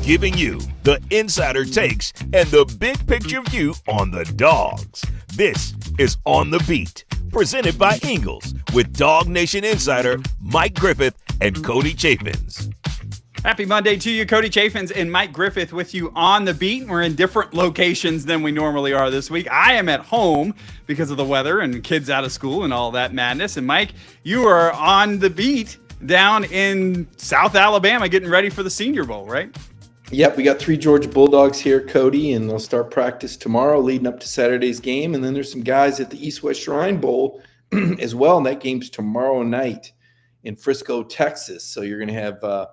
giving you the insider takes and the big picture view on the Dogs. This is On the Beat, presented by Ingles, with DawgNation insider Mike Griffith and Cody Chaffins. Happy Monday to you, Cody Chaffins and Mike Griffith with you on the beat. We're in different locations than we normally are this week. I am at home because of the weather and kids out of school and all that madness. And Mike, you are on the beat down in South Alabama getting ready for the Senior Bowl, right? Yep, we got 3 Georgia Bulldogs here, Cody, and they'll start practice tomorrow leading up to Saturday's game. And then there's some guys at the East-West Shrine Bowl as well, and that game's tomorrow night in Frisco, Texas. So you're going to have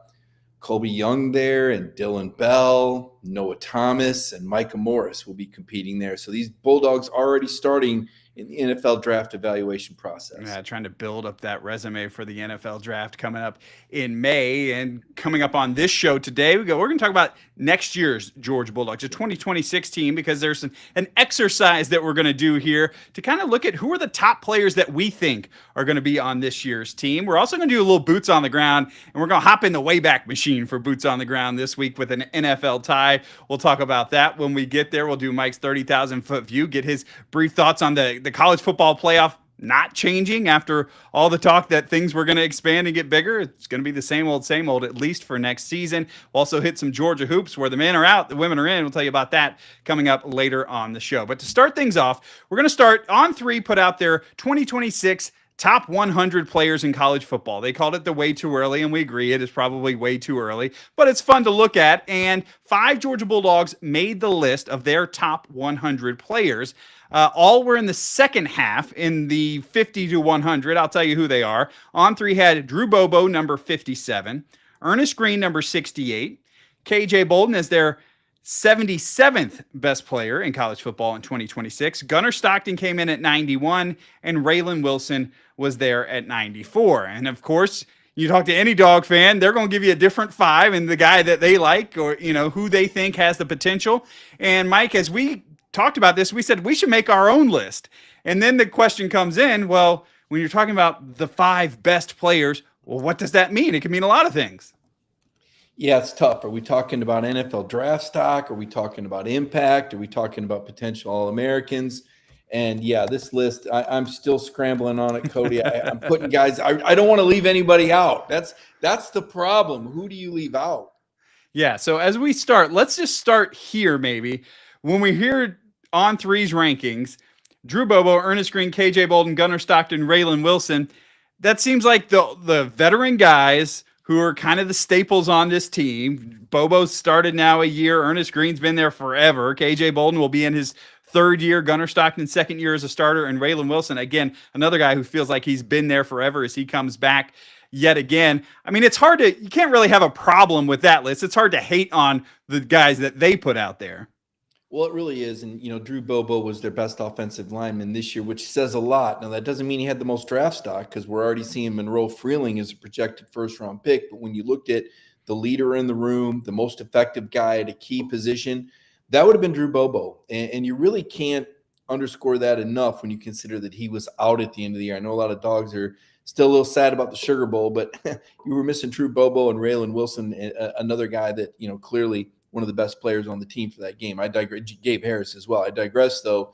Colby Young there, and Dylan Bell, Noah Thomas, and Micah Morris will be competing there. So these Bulldogs already starting in the NFL draft evaluation process. Yeah, trying to build up that resume for the NFL draft coming up in May. And coming up on this show today, we're going to talk about next year's Georgia Bulldogs, a 2026 team, because there's an exercise that we're going to do here to kind of look at who are the top players that we think are going to be on this year's team. We're also going to do a little boots on the ground, and we're going to hop in the Wayback Machine for boots on the ground this week with an NFL tie. We'll talk about that when we get there. We'll do Mike's 30,000-foot view, get his brief thoughts on the college football playoff not changing after all the talk that things were going to expand and get bigger. It's going to be the same old, at least for next season. We'll also hit some Georgia hoops where the men are out, the women are in. We'll tell you about that coming up later on the show. But to start things off, we're going to start on 3, put out their 2026 top 100 players in college football. They called it the way too early, and we agree it is probably way too early, but it's fun to look at. And 5 Georgia Bulldogs made the list of their top 100 players. All were in the second half in the 50 to 100. I'll tell you who they are. On 3 had Drew Bobo, number 57, Ernest Green, number 68, KJ Bolden as their 77th best player in college football in 2026. Gunnar Stockton came in at 91, and Raylan Wilson was there at 94. And of course, you talk to any dog fan, they're going to give you a different 5 and the guy that they like, or who they think has the potential. And Mike, as we talked about this, we said we should make our own list. And then the question comes in, well, when you're talking about the 5 best players, well, what does that mean? It can mean a lot of things. Yeah, it's tough. Are we talking about NFL draft stock? Are we talking about impact? Are we talking about potential All-Americans? And yeah, this list, I'm still scrambling on it, Cody. I'm putting guys, I don't want to leave anybody out. That's the problem. Who do you leave out? Yeah, so as we start, let's just start here maybe. When we hear on 3's rankings, Drew Bobo, Ernest Green, KJ Bolden, Gunnar Stockton, Raylan Wilson, that seems like the veteran guys who are kind of the staples on this team. Bobo's started now a year. Ernest Green's been there forever. KJ Bolden will be in his 3rd year. Gunnar Stockton's 2nd year as a starter. And Raylan Wilson, again, another guy who feels like he's been there forever as he comes back yet again. I mean, you can't really have a problem with that list. It's hard to hate on the guys that they put out there. Well, it really is. And, Drew Bobo was their best offensive lineman this year, which says a lot. Now, that doesn't mean he had the most draft stock, because we're already seeing Monroe Freeling as a projected first-round pick. But when you looked at the leader in the room, the most effective guy at a key position, that would have been Drew Bobo. And you really can't underscore that enough when you consider that he was out at the end of the year. I know a lot of dogs are still a little sad about the Sugar Bowl, but you were missing Drew Bobo and Raylan Wilson, another guy that, clearly – one of the best players on the team for that game. I digress. Gabe Harris as well. I digress, though.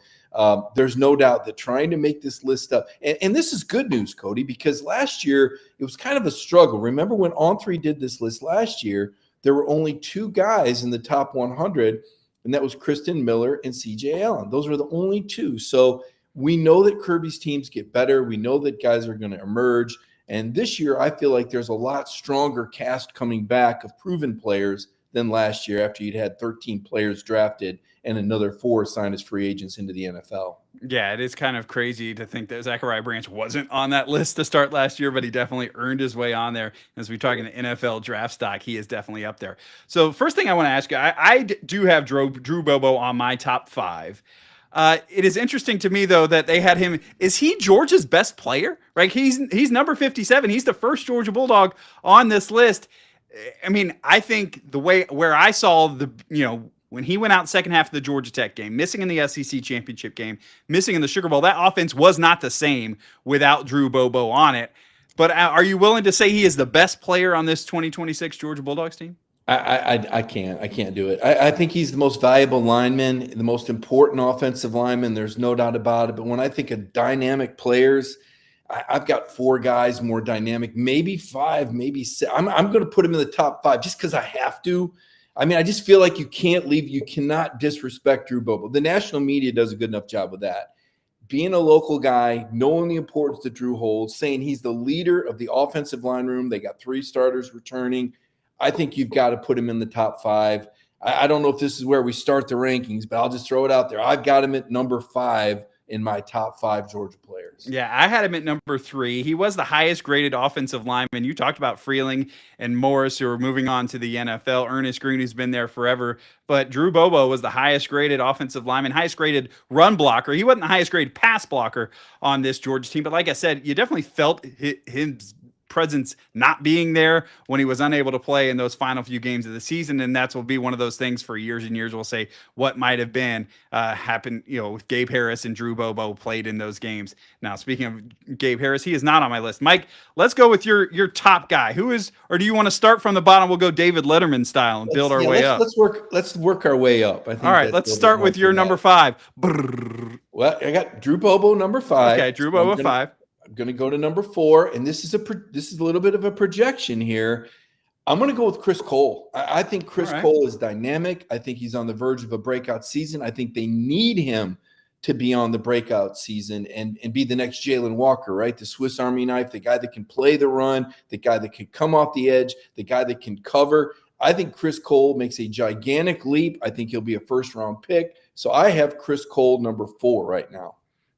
There's no doubt that trying to make this list up, and this is good news, Cody, because last year it was kind of a struggle. Remember when On 3 did this list last year, there were only 2 guys in the top 100, and that was Kristen Miller and CJ Allen. Those were the only 2. So we know that Kirby's teams get better. We know that guys are going to emerge. And this year, I feel like there's a lot stronger cast coming back of proven players than last year, after you'd had 13 players drafted and another 4 signed as free agents into the NFL. Yeah, it is kind of crazy to think that Zachariah Branch wasn't on that list to start last year, but he definitely earned his way on there. As we talk in the NFL draft stock, he is definitely up there. So first thing I want to ask you, I do have Drew Bobo on my top 5. It is interesting to me, though, that they had him. Is he Georgia's best player? Right? He's number 57. He's the first Georgia Bulldog on this list. I mean, I think where I saw when he went out second half of the Georgia Tech game, missing in the SEC championship game, missing in the Sugar Bowl, that offense was not the same without Drew Bobo on it. But are you willing to say he is the best player on this 2026 Georgia Bulldogs team? I can't do it. I think he's the most valuable lineman, the most important offensive lineman. There's no doubt about it. But when I think of dynamic players, I've got 4 guys more dynamic, maybe 5, maybe 6. I'm going to put him in the top 5 just because I have to. I mean, I just feel like you cannot disrespect Drew Bobo. The national media does a good enough job with that. Being a local guy, knowing the importance that Drew holds, saying he's the leader of the offensive line room. They got 3 starters returning. I think you've got to put him in the top 5. I don't know if this is where we start the rankings, but I'll just throw it out there. I've got him at number 5 in my top 5 Georgia players. Yeah, I had him at number 3. He was the highest graded offensive lineman. You talked about Freeling and Morris, who are moving on to the NFL. Ernest Green, who's been there forever. But Drew Bobo was the highest graded offensive lineman, highest graded run blocker. He wasn't the highest graded pass blocker on this Georgia team. But like I said, you definitely felt his presence not being there when he was unable to play in those final few games of the season. And that's will be one of those things for years and years. We'll say what might have been happened, with Gabe Harris and Drew Bobo played in those games. Now, speaking of Gabe Harris, he is not on my list. Mike, let's go with your top guy. Who is, or do you want to start from the bottom? We'll go David Letterman style and build our way up. Let's work our way up. I think. All right, let's start with your number 5. Well, I got Drew Bobo number 5. Okay, Drew Bobo 5. I'm going to go to number 4, and this is a little bit of a projection here. I'm going to go with Chris Cole. I think Chris Cole is dynamic. I think he's on the verge of a breakout season. I think they need him to be on the breakout season and be the next Jalen Walker, right? The Swiss Army knife, the guy that can play the run, the guy that can come off the edge, the guy that can cover. I think Chris Cole makes a gigantic leap. I think he'll be a first-round pick. So I have Chris Cole number 4 right now.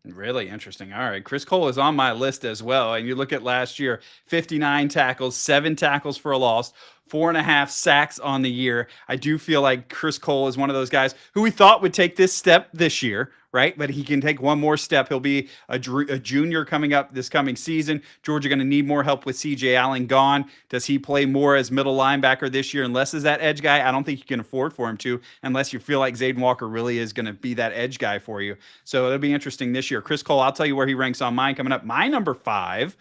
Really interesting. All right. Chris Cole is on my list as well. And you look at last year, 59 tackles, 7 tackles for a loss, 4.5 sacks on the year. I do feel like Chris Cole is one of those guys who we thought would take this step this year, right? But he can take one more step. He'll be a junior coming up this coming season. Georgia going to need more help with C.J. Allen gone. Does he play more as middle linebacker this year unless is that edge guy? I don't think you can afford for him to unless you feel like Zayden Walker really is going to be that edge guy for you. So it'll be interesting this year. Chris Cole, I'll tell you where he ranks on mine coming up. My number 5,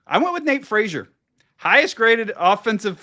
I went with Nate Frazier. Highest graded offensive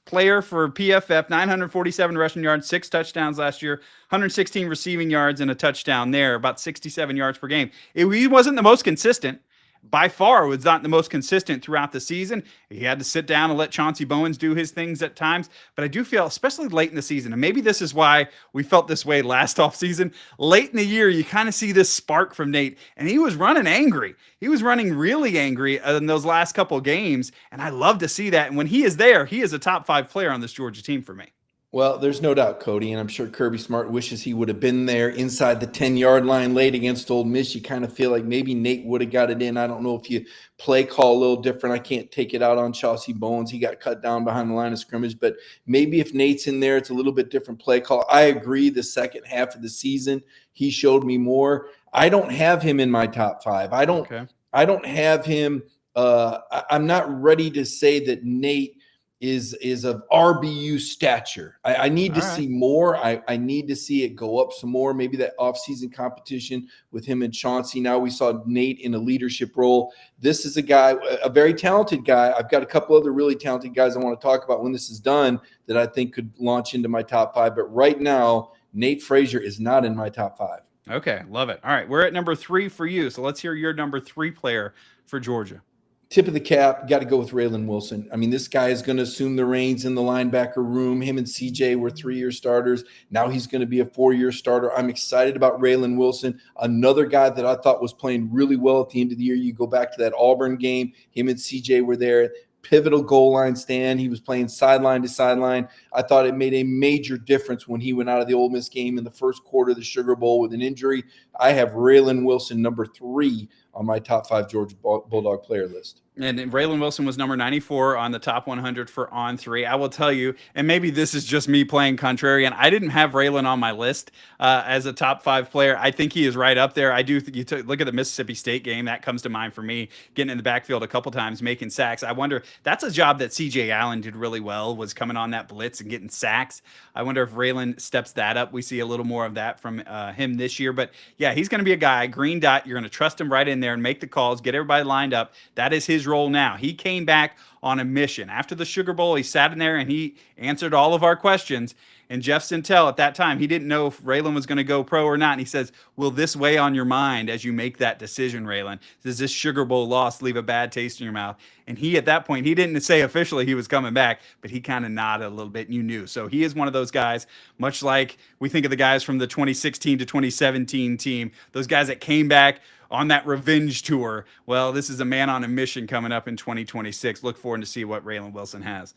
player for PFF, 947 rushing yards, 6 touchdowns last year, 116 receiving yards and a touchdown there, about 67 yards per game. He wasn't the most consistent. By far was not the most consistent throughout the season. He had to sit down and let Chauncey Bowens do his things at times. But I do feel, especially late in the season, and maybe this is why we felt this way last offseason, late in the year, you kind of see this spark from Nate. And he was running angry. He was running really angry in those last couple of games. And I love to see that. And when he is there, he is a top 5 player on this Georgia team for me. Well, there's no doubt, Cody, and I'm sure Kirby Smart wishes he would have been there inside the 10-yard line late against Ole Miss. You kind of feel like maybe Nate would have got it in. I don't know if you play call a little different. I can't take it out on Chauncey Bowens. He got cut down behind the line of scrimmage, but maybe if Nate's in there, it's a little bit different play call. I agree the second half of the season, he showed me more. I don't have him in my top 5. I don't have him. I'm not ready to say that Nate is of RBU stature. I need to see more. I need to see it go up some more. Maybe that offseason competition with him and Chauncey. Now we saw Nate in a leadership role. This is a guy, a very talented guy. I've got a couple other really talented guys I want to talk about when this is done that I think could launch into my top 5. But right now, Nate Frazier is not in my top 5. Okay, love it. All right, we're at number 3 for you. So let's hear your number 3 player for Georgia. Tip of the cap, got to go with Raylan Wilson. I mean, this guy is going to assume the reins in the linebacker room. Him and CJ were 3-year starters. Now he's going to be a 4-year starter. I'm excited about Raylan Wilson, another guy that I thought was playing really well at the end of the year. You go back to that Auburn game, him and CJ were there. Pivotal goal line stand. He was playing sideline to sideline. I thought it made a major difference when he went out of the Ole Miss game in the first quarter of the Sugar Bowl with an injury. I have Raylan Wilson number 3 on my top 5 Georgia Bulldog player list. And Raylan Wilson was number 94 on the top 100 for On 3. I will tell you, and maybe this is just me playing contrarian, I didn't have Raylan on my list as a top 5 player. I think he is right up there. I do think you look at the Mississippi State game, that comes to mind for me, getting in the backfield a couple times, making sacks. I wonder, that's a job that C.J. Allen did really well, was coming on that blitz and getting sacks. I wonder if Raylan steps that up. We see a little more of that from him this year. But yeah, he's going to be a guy, green dot. You're going to trust him right in there and make the calls, get everybody lined up. That is his role now. He came back on a mission. After the Sugar Bowl, he sat in there and he answered all of our questions. And Jeff Sintel at that time, he didn't know if Raylan was going to go pro or not. And he says, will this weigh on your mind as you make that decision, Raylan? Does this Sugar Bowl loss leave a bad taste in your mouth? And he, at that point, he didn't say officially he was coming back, but he kind of nodded a little bit and you knew. So he is one of those guys, much like we think of the guys from the 2016 to 2017 team, those guys that came back on that revenge tour. Well, this is a man on a mission coming up in 2026. Look forward to see what Raylan Wilson has.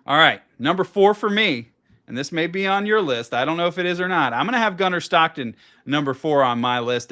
All right, number 4 for me, and this may be on your list. I don't know if it is or not. I'm going to have Gunnar Stockton number 4 on my list.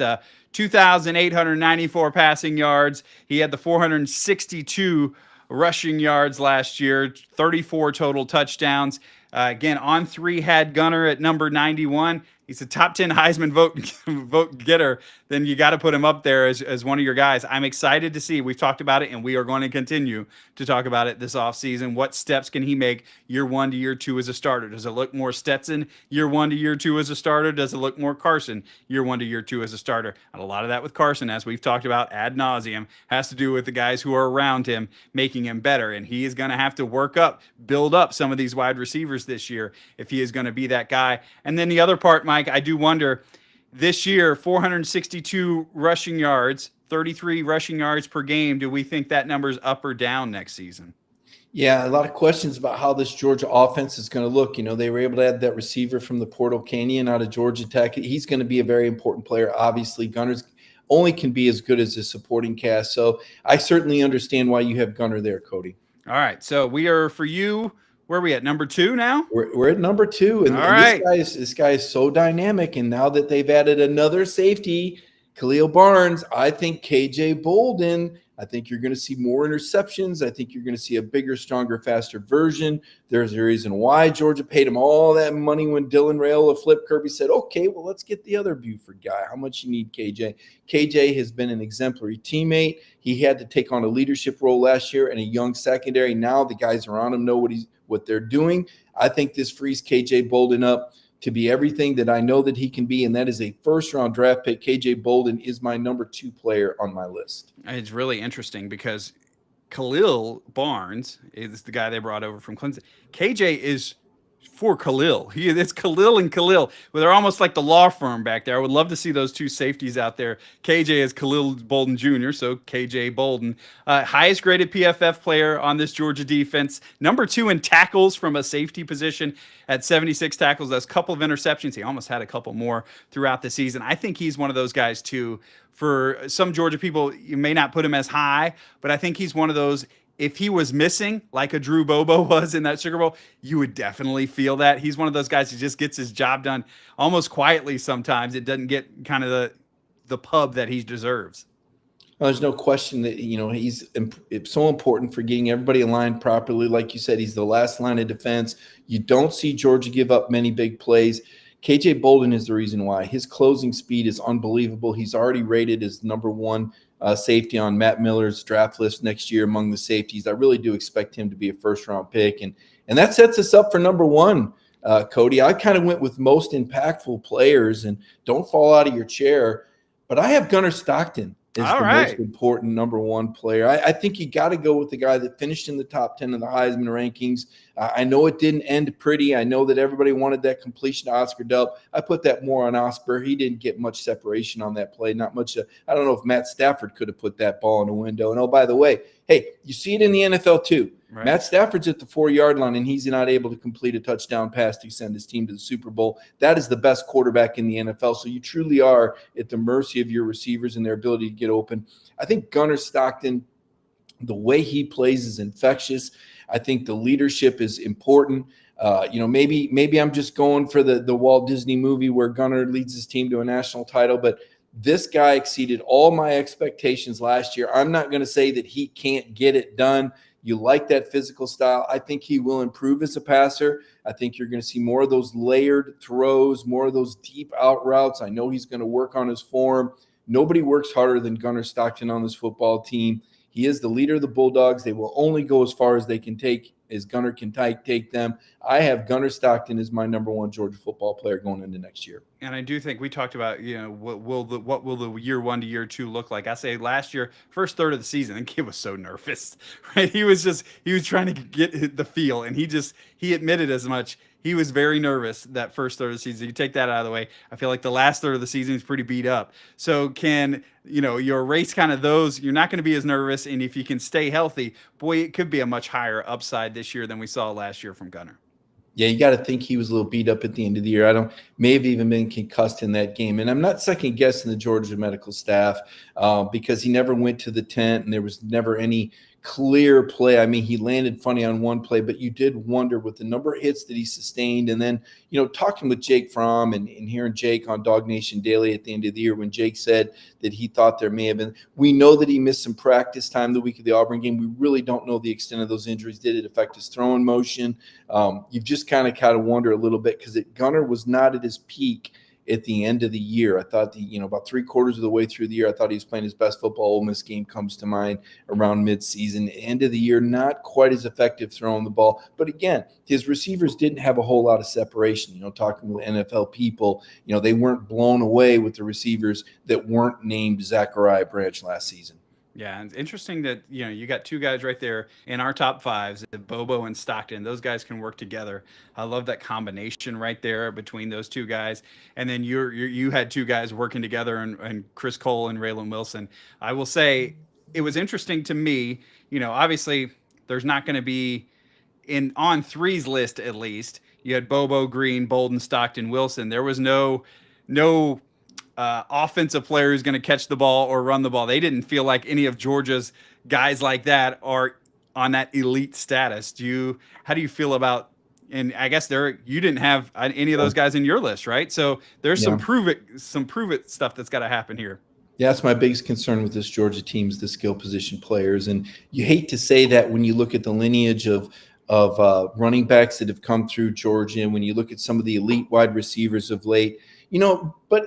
2,894 passing yards. He had the 462 rushing yards last year, 34 total touchdowns. Again, on 3 had Gunnar at number 91. He's a top 10 Heisman vote getter. Then you got to put him up there as one of your guys. I'm excited to see. We've talked about it, and we are going to continue to talk about it this offseason. What steps can he make year 1 to year 2 as a starter? Does it look more Stetson year 1 to year 2 as a starter? Does it look more Carson year 1 to year 2 as a starter? And a lot of that with Carson, as we've talked about ad nauseum, has to do with the guys who are around him making him better. And he is going to have to build up some of these wide receivers this year if he is going to be that guy. And then the other part, Mike, I do wonder, this year, 462 rushing yards, 33 rushing yards per game. Do we think that number's up or down next season? Yeah, a lot of questions about how this Georgia offense is going to look. You know, they were able to add that receiver from the portal, Canyon, out of Georgia Tech. He's going to be a very important player. Obviously, Gunner's only can be as good as his supporting cast. So I certainly understand why you have Gunner there, Cody. All right, so we are, for you, where are we at? Number 2 now? We're at number 2. And, all right. This guy is so dynamic. And now that they've added another safety, Khalil Barnes, I think KJ Bolden, I think you're going to see more interceptions. I think you're going to see a bigger, stronger, faster version. There's a reason why Georgia paid him all that money when Dylan Raiola flipped. Kirby said, okay, well, let's get the other Buford guy. How much you need, KJ? KJ has been an exemplary teammate. He had to take on a leadership role last year in a young secondary. Now the guys around him know what they're doing. I think this frees KJ Bolden up to be everything that I know that he can be, and that is a first-round draft pick. KJ Bolden is my number 2 player on my list. It's really interesting because Khalil Barnes is the guy they brought over from Clemson. KJ is for Khalil. It's Khalil and Khalil. Well, they're almost like the law firm back there. I would love to see those 2 safeties out there. KJ is Khalil Bolden Jr., so KJ Bolden. Highest graded PFF player on this Georgia defense. Number 2 in tackles from a safety position at 76 tackles. That's a couple of interceptions. He almost had a couple more throughout the season. I think he's one of those guys, too. For some Georgia people, you may not put him as high, but I think he's one of those. If he was missing, like a Drew Bobo was in that Sugar Bowl, you would definitely feel that. He's one of those guys who just gets his job done almost quietly sometimes. It doesn't get kind of the pub that he deserves. Well, there's no question that, you know, it's so important for getting everybody aligned properly. Like you said, he's the last line of defense. You don't see Georgia give up many big plays. KJ Bolden is the reason why. His closing speed is unbelievable. He's already rated as number 1 safety on Matt Miller's draft list next year among the safeties. I really do expect him to be a first-round pick. And that sets us up for number 1, Cody. I kind of went with most impactful players, and don't fall out of your chair, but I have Gunnar Stockton is most important number 1 player. I think you got to go with the guy that finished in the top 10 of the Heisman rankings. I know it didn't end pretty. I know that everybody wanted that completion to Oscar Delp. I put that more on Oscar. He didn't get much separation on that play. Not much. I don't know if Matt Stafford could have put that ball in the window. And, oh, by the way, hey, you see it in the NFL too. Right. Matt Stafford's at the 4-yard line, and he's not able to complete a touchdown pass to send his team to the Super Bowl. That is the best quarterback in the NFL. So you truly are at the mercy of your receivers and their ability to get open. I think Gunnar Stockton, the way he plays is infectious. I think the leadership is important. Maybe I'm just going for the Walt Disney movie where Gunnar leads his team to a national title, but this guy exceeded all my expectations last year. I'm not going to say that he can't get it done. You like that physical style. I think he will improve as a passer. I think you're going to see more of those layered throws, more of those deep out routes. I know he's going to work on his form. Nobody works harder than Gunnar Stockton on this football team. He is the leader of the Bulldogs. They will only go as far as they can take as Gunnar can take them. I have Gunnar Stockton as my number one Georgia football player going into next year. And I do think we talked about, what will the year 1 to year 2 look like? I say last year, first third of the season, the kid was so nervous, right? He was trying to get the feel, and he admitted as much. He was very nervous that first third of the season. You take that out of the way, I feel like the last third of the season is pretty beat up. So can, you erase kind of those, you're not going to be as nervous, and if you can stay healthy, boy, it could be a much higher upside this year than we saw last year from Gunnar. Yeah, you got to think he was a little beat up at the end of the year. May have even been concussed in that game. And I'm not second guessing the Georgia medical staff because he never went to the tent and there was never any clear play. I mean, he landed funny on one play, but you did wonder with the number of hits that he sustained. And then, talking with Jake Fromm and hearing Jake on DawgNation Daily at the end of the year when Jake said that he thought there may have been, we know that he missed some practice time the week of the Auburn game. We really don't know the extent of those injuries. Did it affect his throwing motion? You've just kind of wonder a little bit because Gunnar was not at his peak at the end of the year. I thought about 3/4 of the way through the year, I thought he was playing his best football. Ole Miss game comes to mind around midseason. End of the year, not quite as effective throwing the ball. But again, his receivers didn't have a whole lot of separation. Talking with NFL people, they weren't blown away with the receivers that weren't named Zachariah Branch last season. Yeah, and it's interesting that you got two guys right there in our top fives, Bobo and Stockton. Those guys can work together. I love that combination right there between those two guys. And then you had two guys working together, and Chris Cole and Raylan Wilson. I will say it was interesting to me. Obviously there's not going to be on threes list at least. You had Bobo, Green, Bolden, Stockton, Wilson. There was no offensive player who's going to catch the ball or run the ball. They didn't feel like any of Georgia's guys like that are on that elite status. How do you feel about? And I guess you didn't have any of those guys in your list, right? So there's some prove it stuff that's got to happen here. Yeah, that's my biggest concern with this Georgia team is the skill position players, and you hate to say that when you look at the lineage of running backs that have come through Georgia, and when you look at some of the elite wide receivers of late. But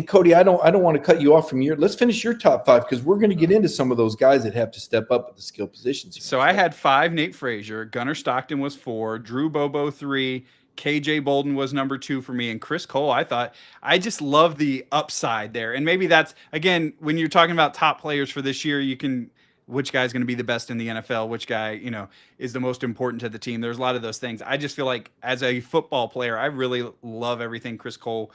Cody, I don't want to cut you off from let's finish your top five because we're going to get into some of those guys that have to step up at the skill positions. So I had 5, Nate Frazier, Gunnar Stockton was 4, Drew Bobo 3, KJ Bolden was number 2 for me, and Chris Cole. I just love the upside there. And maybe that's, again, when you're talking about top players for this year, which guy's going to be the best in the NFL, which guy, is the most important to the team. There's a lot of those things. I just feel like as a football player, I really love everything Chris Cole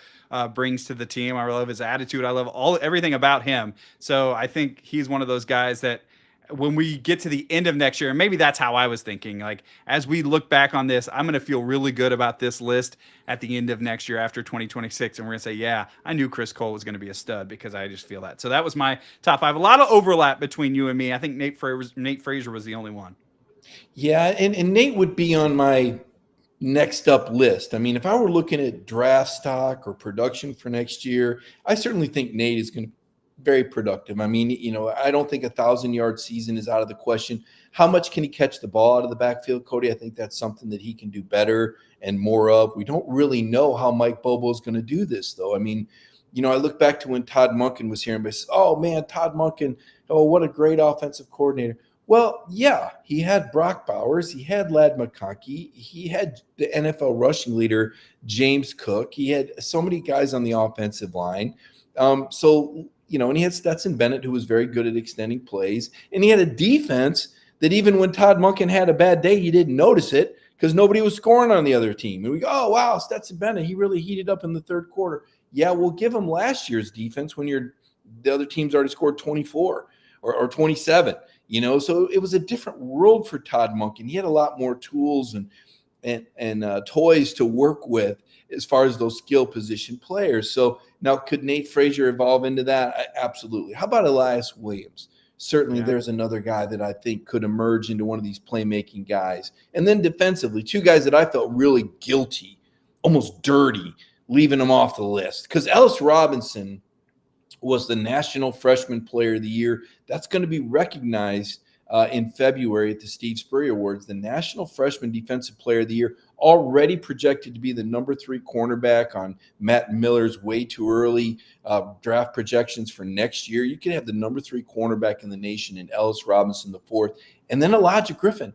brings to the team. I love his attitude. I love everything about him. So I think he's one of those guys that when we get to the end of next year, and maybe that's how I was thinking, like as we look back on this, I'm going to feel really good about this list at the end of next year after 2026. And we're going to say, yeah, I knew Chris Cole was going to be a stud because I just feel that. So that was my top 5. A lot of overlap between you and me. I think Nate Frazier was the only one. Yeah, and Nate would be on my next up list. I mean, if I were looking at draft stock or production for next year, I certainly think Nate is going to very productive. I mean, I don't think 1,000-yard season is out of the question. How much can he catch the ball out of the backfield, Cody? I think that's something that he can do better and more of. We don't really know how Mike Bobo is going to do this, though. I mean, I look back to when Todd Monken was here and I said, oh, man, Todd Monken, oh, what a great offensive coordinator. Well, yeah, he had Brock Bowers. He had Ladd McConkey. He had the NFL rushing leader, James Cook. He had so many guys on the offensive line. And he had Stetson Bennett, who was very good at extending plays. And he had a defense that even when Todd Monken had a bad day, you didn't notice it because nobody was scoring on the other team. And we go, oh, wow, Stetson Bennett, he really heated up in the third quarter. Yeah, we'll give him last year's defense when the other team's already scored 24 or 27. So it was a different world for Todd Monken. He had a lot more tools and toys to work with as far as those skill position players. So now could Nate Frazier evolve into that? Absolutely. How about Elias Williams? Certainly there's another guy that I think could emerge into one of these playmaking guys. And then defensively, 2 guys that I felt really guilty, almost dirty, leaving them off the list. Because Ellis Robinson was the National Freshman Player of the Year. That's going to be recognized in February at the Steve Spurrier Awards. The National Freshman Defensive Player of the Year, already projected to be the number 3 cornerback on Matt Miller's way too early draft projections for next year. You could have the number 3 cornerback in the nation in Ellis Robinson, the 4th. And then Elijah Griffin.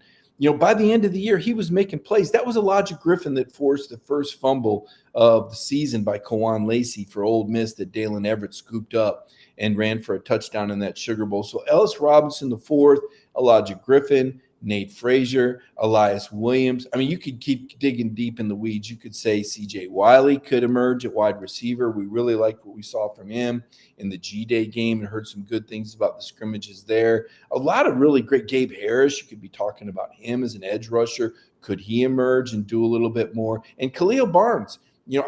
by the end of the year, he was making plays. That was Elijah Griffin that forced the first fumble of the season by Kawan Lacey for Ole Miss that Dalen Everett scooped up and ran for a touchdown in that Sugar Bowl. So Ellis Robinson, the fourth, Elijah Griffin, Nate Frazier, Elias Williams. I mean, you could keep digging deep in the weeds. You could say C.J. Wiley could emerge at wide receiver. We really liked what we saw from him in the G-Day game and heard some good things about the scrimmages there. A lot of really great. Gabe Harris, you could be talking about him as an edge rusher. Could he emerge and do a little bit more? And Khalil Barnes,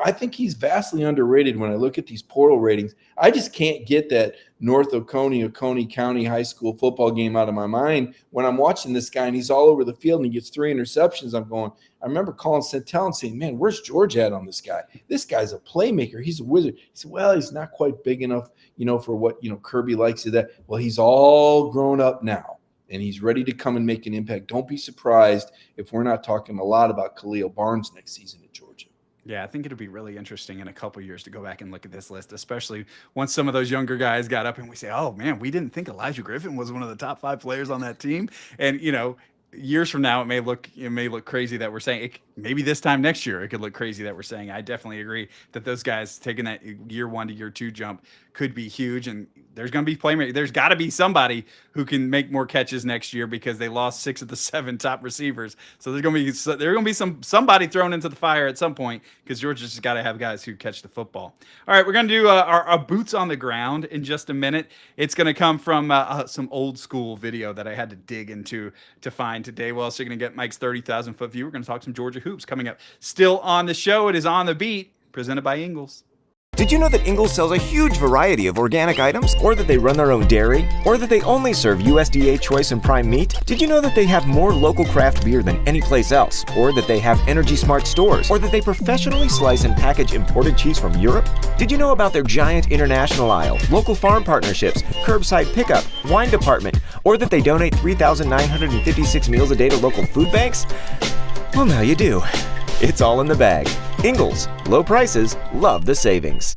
I think he's vastly underrated when I look at these portal ratings. I just can't get that North Oconee County High School football game out of my mind when I'm watching this guy and he's all over the field and he gets 3 interceptions. I remember calling Centel and saying, man, where's George at on this guy? This guy's a playmaker. He's a wizard. He said, well, he's not quite big enough, for what, Kirby likes of that. Well, he's all grown up now and he's ready to come and make an impact. Don't be surprised if we're not talking a lot about Khalil Barnes next season at Georgia. Yeah, I think it'll be really interesting in a couple years to go back and look at this list, especially once some of those younger guys got up and we say, oh, man, we didn't think Elijah Griffin was one of the top 5 players on that team. And, years from now, it may look crazy that we're saying it, maybe this time next year it could look crazy that we're saying. I definitely agree that those guys taking that year 1 to year 2 jump could be huge, and there's going to be playmakers. There's got to be somebody who can make more catches next year because they lost 6 of the 7 top receivers. So there's going to be somebody thrown into the fire at some point because Georgia's just got to have guys who catch the football. All right, we're going to do our boots on the ground in just a minute. It's going to come from some old school video that I had to dig into to find today. Well, so you're going to get Mike's 30,000 foot view. We're going to talk some Georgia hoops coming up. Still on the show, it is On the Beat, presented by Ingles. Did you know that Ingles sells a huge variety of organic items? Or that they run their own dairy? Or that they only serve USDA choice and prime meat? Did you know that they have more local craft beer than any place else? Or that they have Energy Smart stores? Or that they professionally slice and package imported cheese from Europe? Did you know about their giant international aisle, local farm partnerships, curbside pickup, wine department? Or that they donate 3,956 meals a day to local food banks? Well, now you do. It's all in the bag. Ingles, low prices, love the savings.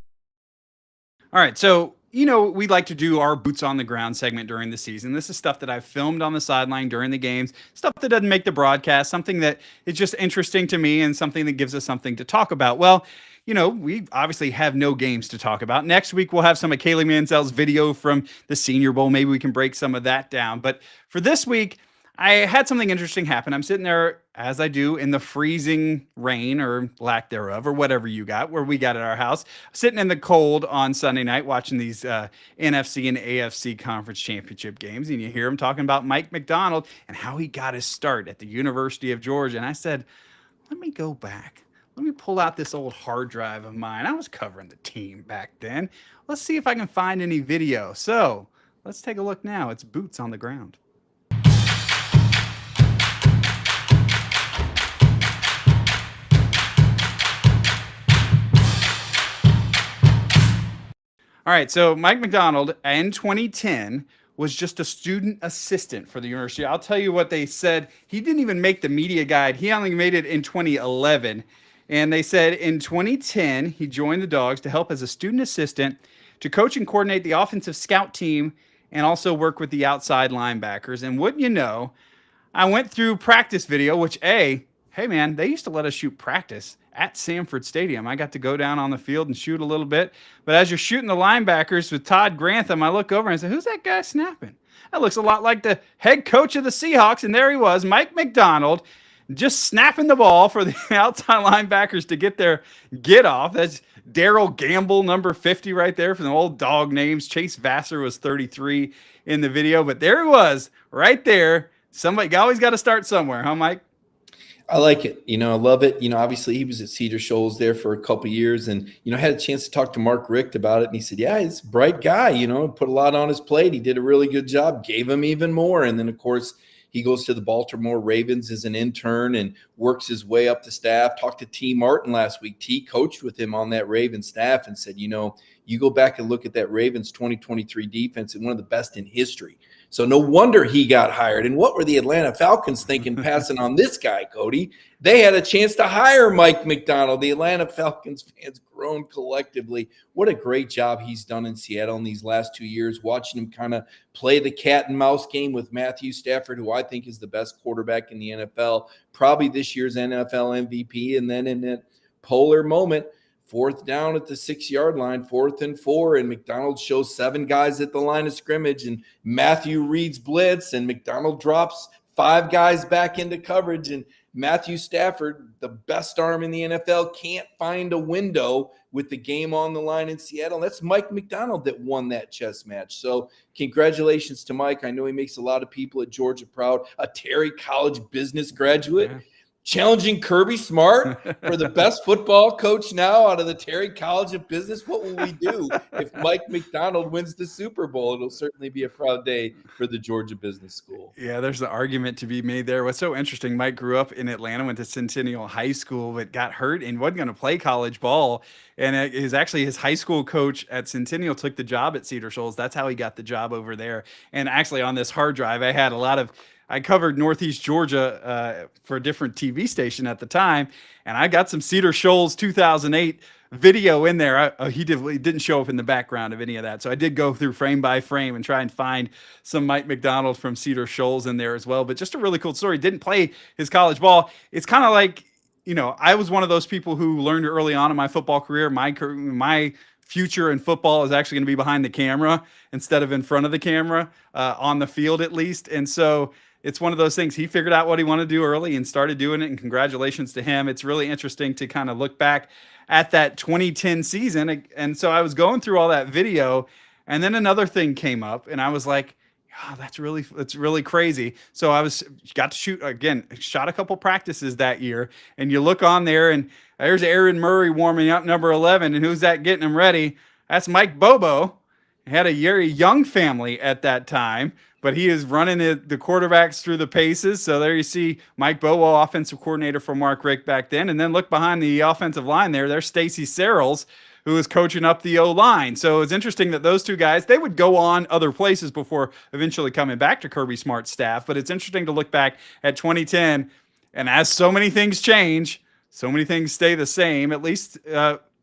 All right, so, we like to do our boots on the ground segment during the season. This is stuff that I've filmed on the sideline during the games, stuff that doesn't make the broadcast, something that is just interesting to me and something that gives us something to talk about. Well, we obviously have no games to talk about. Next week, we'll have some of Kaylee Mansell's video from the Senior Bowl. Maybe we can break some of that down. But for this week, I had something interesting happen. I'm sitting there, as I do, in the freezing rain or lack thereof, or whatever you got, where we got at our house, sitting in the cold on Sunday night watching these NFC and AFC conference championship games. And you hear him talking about Mike Macdonald and how he got his start at the University of Georgia. And I said, let me go back. Let me pull out this old hard drive of mine. I was covering the team back then. Let's see if I can find any video. So let's take a look now. It's Boots on the Ground. All right, so Mike Macdonald in 2010 was just a student assistant for the university. I'll tell you what they said. He didn't even make the media guide. He only made it in 2011. And they said in 2010, he joined the Dogs to help as a student assistant to coach and coordinate the offensive scout team and also work with the outside linebackers. And wouldn't you know, I went through practice video, which hey man, they used to let us shoot practice at Sanford Stadium. I got to go down on the field and shoot a little bit. But as you're shooting the linebackers with Todd Grantham, I look over and I say, who's that guy snapping? That looks a lot like the head coach of the Seahawks. And there he was, Mike Macdonald, just snapping the ball for the outside linebackers to get their get off. That's Daryl Gamble, number 50 right there from the old dog names. Chase Vassar was 33 in the video. But there he was right there. Somebody always got to start somewhere, huh, Mike? I like it. I love it. Obviously he was at Cedar Shoals there for a couple of years and, had a chance to talk to Mark Richt about it. And he said, yeah, he's a bright guy, put a lot on his plate. He did a really good job, gave him even more. And then, of course, he goes to the Baltimore Ravens as an intern and works his way up the staff. Talked to T. Martin last week. T coached with him on that Ravens staff and said, you you go back and look at that Ravens 2023 defense and one of the best in history. So no wonder he got hired. And what were the Atlanta Falcons thinking passing on this guy, Cody? They had a chance to hire Mike Macdonald. The Atlanta Falcons fans groan collectively. What a great job he's done in Seattle in these last 2 years, watching him kind of play the cat and mouse game with Matthew Stafford, who I think is the best quarterback in the NFL, probably this year's NFL MVP. And then in that polar moment, 4th down at the 6-yard line, 4th and 4, and McDonald shows 7 guys at the line of scrimmage, and Matthew reads blitz, and McDonald drops 5 guys back into coverage, and Matthew Stafford, the best arm in the NFL, can't find a window with the game on the line in Seattle. That's Mike Macdonald that won that chess match. So congratulations to Mike. I know he makes a lot of people at Georgia proud. A Terry College business graduate. Yeah. Challenging Kirby Smart for the best football coach now out of the Terry College of Business. What will we do if Mike Macdonald wins the Super Bowl? It'll certainly be a proud day for the Georgia Business School. Yeah, there's an argument to be made there. What's so interesting, Mike grew up in Atlanta, went to Centennial High School, but got hurt and wasn't going to play college ball. And it is actually his high school coach at Centennial took the job at Cedar Shoals. That's how he got the job over there. And actually on this hard drive, I covered Northeast Georgia for a different TV station at the time, and I got some Cedar Shoals 2008 video in there. He didn't show up in the background of any of that, so I did go through frame by frame and try and find some Mike Macdonald from Cedar Shoals in there as well. But just a really cool story. Didn't play his college ball. It's kind of like, I was one of those people who learned early on in my football career, my future in football is actually going to be behind the camera instead of in front of the camera, on the field at least. And so it's one of those things. He figured out what he wanted to do early and started doing it, and congratulations to him. It's really interesting to kind of look back at that 2010 season. And so I was going through all that video, and then another thing came up, and I was like, oh, that's really crazy. So got to shoot again, shot a couple practices that year, and you look on there, and there's Aaron Murray warming up, number 11, and who's that getting him ready? That's Mike Bobo. He had a very young family at that time, but he is running the quarterbacks through the paces. So there you see Mike Bobo, offensive coordinator for Mark Richt back then. And then look behind the offensive line there. There's Stacy Searles, who is coaching up the O-line. So it's interesting that those two guys, they would go on other places before eventually coming back to Kirby Smart's staff. But it's interesting to look back at 2010. And as so many things change, so many things stay the same, at least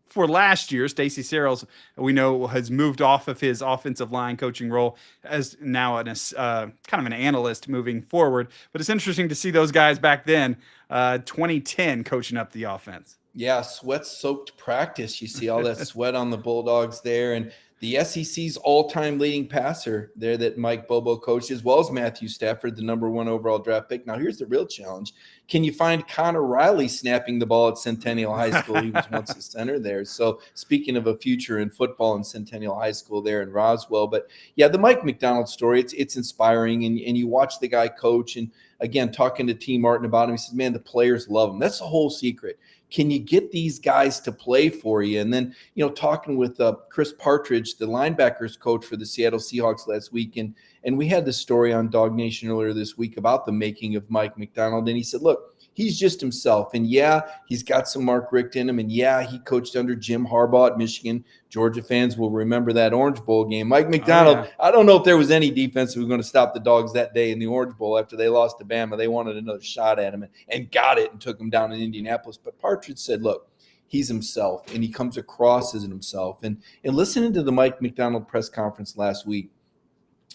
for last year. Stacy Searles, we know, has moved off of his offensive line coaching role as now kind of an analyst moving forward. But it's interesting to see those guys back then, 2010, coaching up the offense. Yeah, sweat-soaked practice. You see all that sweat on the Bulldogs there. And the SEC's all-time leading passer there that Mike Bobo coached, as well as Matthew Stafford, the number 1 overall draft pick. Now, here's the real challenge. Can you find Connor Riley snapping the ball at Centennial High School? He was once a center there. So speaking of a future in football in Centennial High School there in Roswell. But, yeah, the Mike Macdonald story, it's inspiring. And you watch the guy coach. And, again, talking to T. Martin about him, he says, man, the players love him. That's the whole secret. Can you get these guys to play for you? And then, talking with Chris Partridge, the linebackers coach for the Seattle Seahawks last week, and we had this story on DawgNation earlier this week about the making of Mike Macdonald. And he said, look, he's just himself. And, yeah, he's got some Mark Richt in him. And, yeah, he coached under Jim Harbaugh at Michigan. Georgia fans will remember that Orange Bowl game. Mike Macdonald, I don't know if there was any defense that was going to stop the Dogs that day in the Orange Bowl after they lost to Bama. They wanted another shot at him and got it and took him down in Indianapolis. But Partridge said, look, he's himself, and he comes across as himself. And listening to the Mike Macdonald press conference last week,